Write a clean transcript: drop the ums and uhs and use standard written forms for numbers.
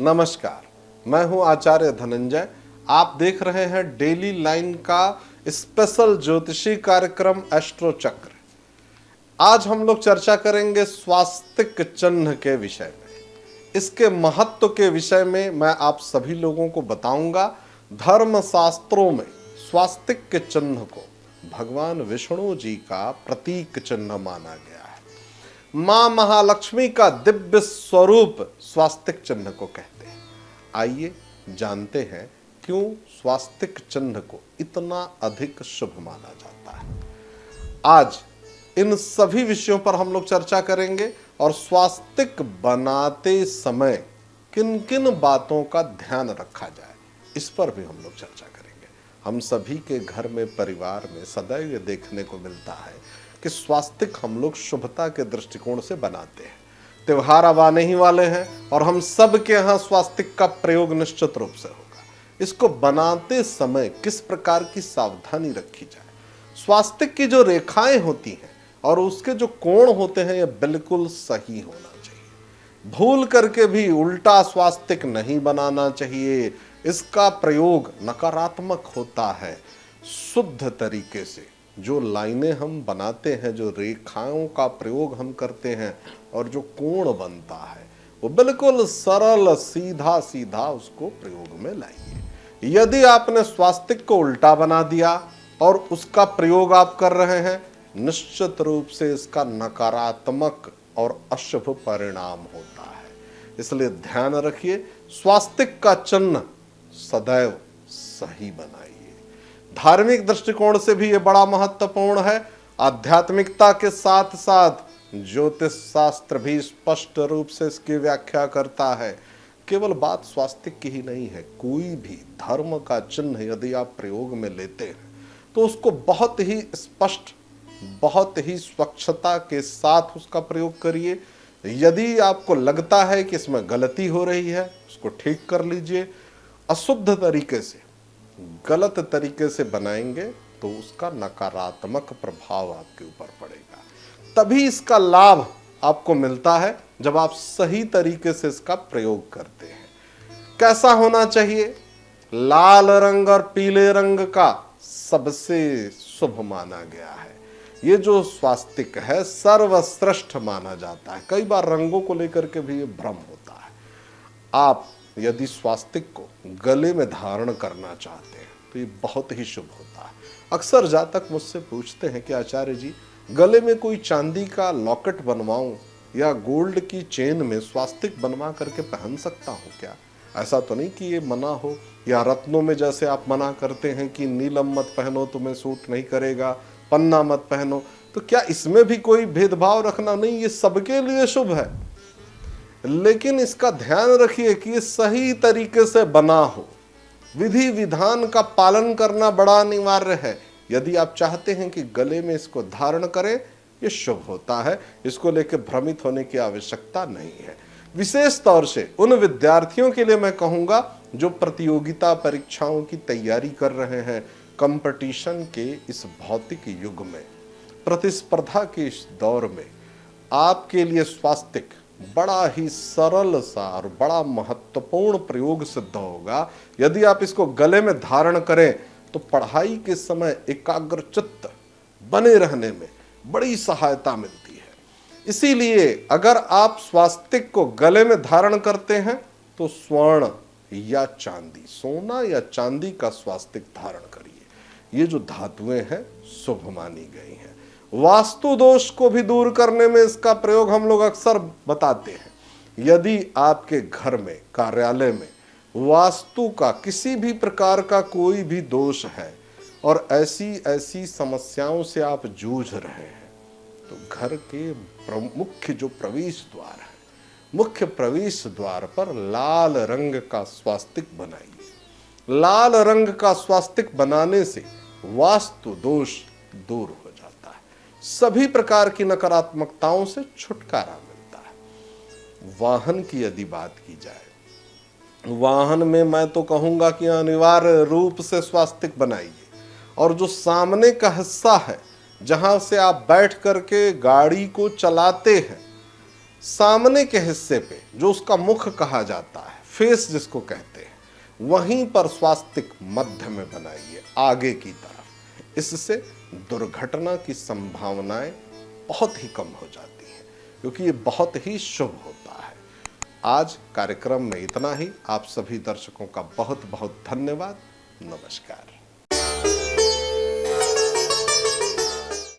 नमस्कार, मैं हूं आचार्य धनंजय। आप देख रहे हैं डेली लाइन का स्पेशल ज्योतिषी कार्यक्रम एस्ट्रो चक्र। आज हम लोग चर्चा करेंगे स्वास्तिक चिन्ह के विषय में। इसके महत्व के विषय में मैं आप सभी लोगों को बताऊंगा। धर्म शास्त्रों में स्वास्तिक के चिन्ह को भगवान विष्णु जी का प्रतीक चिन्ह माना गया है। मां महालक्ष्मी का दिव्य स्वरूप स्वास्तिक चिन्ह को कहते हैं। आइए जानते हैं क्यों स्वास्तिक चिन्ह को इतना अधिक शुभ माना जाता है। आज इन सभी विषयों पर हम लोग चर्चा करेंगे और स्वास्तिक बनाते समय किन किन बातों का ध्यान रखा जाए, इस पर भी हम लोग चर्चा करेंगे। हम सभी के घर में, परिवार में सदैव देखने को मिलता है कि स्वास्तिक हम लोग शुभता के दृष्टिकोण से बनाते हैं। त्योहार अब आने ही वाले हैं और हम सब के यहाँ स्वास्तिक का प्रयोग निश्चित रूप से होगा। इसको बनाते समय किस प्रकार की सावधानी रखी जाए, स्वास्तिक की जो रेखाएं होती हैं और उसके जो कोण होते हैं, ये बिल्कुल सही होना चाहिए। भूल करके भी उल्टा स्वास्तिक नहीं बनाना चाहिए। इसका प्रयोग नकारात्मक होता है। शुद्ध तरीके से जो लाइनें हम बनाते हैं, जो रेखाओं का प्रयोग हम करते हैं और जो कोण बनता है, वो बिल्कुल सरल सीधा सीधा उसको प्रयोग में लाइए। यदि आपने स्वास्तिक को उल्टा बना दिया और उसका प्रयोग आप कर रहे हैं, निश्चित रूप से इसका नकारात्मक और अशुभ परिणाम होता है। इसलिए ध्यान रखिए, स्वास्तिक का चिन्ह सदैव सही बनाइए। धार्मिक दृष्टिकोण से भी ये बड़ा महत्वपूर्ण है। आध्यात्मिकता के साथ साथ ज्योतिष शास्त्र भी स्पष्ट रूप से इसकी व्याख्या करता है। केवल बात स्वास्तिक की ही नहीं है, कोई भी धर्म का चिन्ह यदि आप प्रयोग में लेते हैं तो उसको बहुत ही स्पष्ट, बहुत ही स्वच्छता के साथ उसका प्रयोग करिए। यदि आपको लगता है कि इसमें गलती हो रही है, उसको ठीक कर लीजिए। अशुद्ध तरीके से, गलत तरीके से बनाएंगे तो उसका नकारात्मक प्रभाव आपके ऊपर पड़ेगा। तभी इसका लाभ आपको मिलता है जब आप सही तरीके से इसका प्रयोग करते हैं। कैसा होना चाहिए? लाल रंग और पीले रंग का सबसे शुभ माना गया है। ये जो स्वास्तिक है सर्वश्रेष्ठ माना जाता है। कई बार रंगों को लेकर के भी ये भ्रम होता है। आप यदि स्वास्तिक को गले में धारण करना चाहते हैं तो ये बहुत ही शुभ होता है। अक्सर जातक मुझसे पूछते हैं कि आचार्य जी, गले में कोई चांदी का लॉकेट बनवाऊं या गोल्ड की चेन में स्वास्तिक बनवा करके पहन सकता हूं क्या? ऐसा तो नहीं कि ये मना हो, या रत्नों में जैसे आप मना करते हैं कि नीलम मत पहनो, तुम्हें सूट नहीं करेगा, पन्ना मत पहनो, तो क्या इसमें भी कोई भेदभाव रखना नहीं? ये सबके लिए शुभ है, लेकिन इसका ध्यान रखिए कि ये सही तरीके से बना हो। विधि विधान का पालन करना बड़ा अनिवार्य है। यदि आप चाहते हैं कि गले में इसको धारण करें, ये शुभ होता है। इसको लेकर भ्रमित होने की आवश्यकता नहीं है। विशेष तौर से उन विद्यार्थियों के लिए मैं कहूंगा जो प्रतियोगिता परीक्षाओं की तैयारी कर रहे हैं। कंपटीशन के इस भौतिक युग में, प्रतिस्पर्धा के इस दौर में आपके लिए स्वास्तिक बड़ा ही सरल सा और बड़ा महत्वपूर्ण प्रयोग सिद्ध होगा। यदि आप इसको गले में धारण करें तो पढ़ाई के समय एकाग्रचित्त बने रहने में बड़ी सहायता मिलती है। इसीलिए अगर आप स्वास्तिक को गले में धारण करते हैं तो स्वर्ण या चांदी, सोना या चांदी का स्वास्तिक धारण करिए। ये जो धातुएं हैं शुभ मानी गई हैं। वास्तु दोष को भी दूर करने में इसका प्रयोग हम लोग अक्सर बताते हैं। यदि आपके घर में, कार्यालय में वास्तु का किसी भी प्रकार का कोई भी दोष है और ऐसी ऐसी समस्याओं से आप जूझ रहे हैं, तो घर के मुख्य जो प्रवेश द्वार है, मुख्य प्रवेश द्वार पर लाल रंग का स्वास्तिक बनाइए। लाल रंग का स्वास्तिक बनाने से वास्तु दोष दूर हो जाता है, सभी प्रकार की नकारात्मकताओं से छुटकारा मिलता है। वाहन की यदि बात की जाए, वाहन में मैं तो कहूंगा कि अनिवार्य रूप से स्वास्तिक बनाइए। और जो सामने का हिस्सा है, जहां से आप बैठ करके गाड़ी को चलाते हैं, सामने के हिस्से पे जो उसका मुख कहा जाता है, फेस जिसको कहते हैं, वहीं पर स्वास्तिक मध्य में बनाइए, आगे की तरफ। इससे दुर्घटना की संभावनाएं बहुत ही कम हो जाती हैं, क्योंकि ये बहुत ही शुभ होता है। आज कार्यक्रम में इतना ही। आप सभी दर्शकों का बहुत बहुत धन्यवाद। नमस्कार।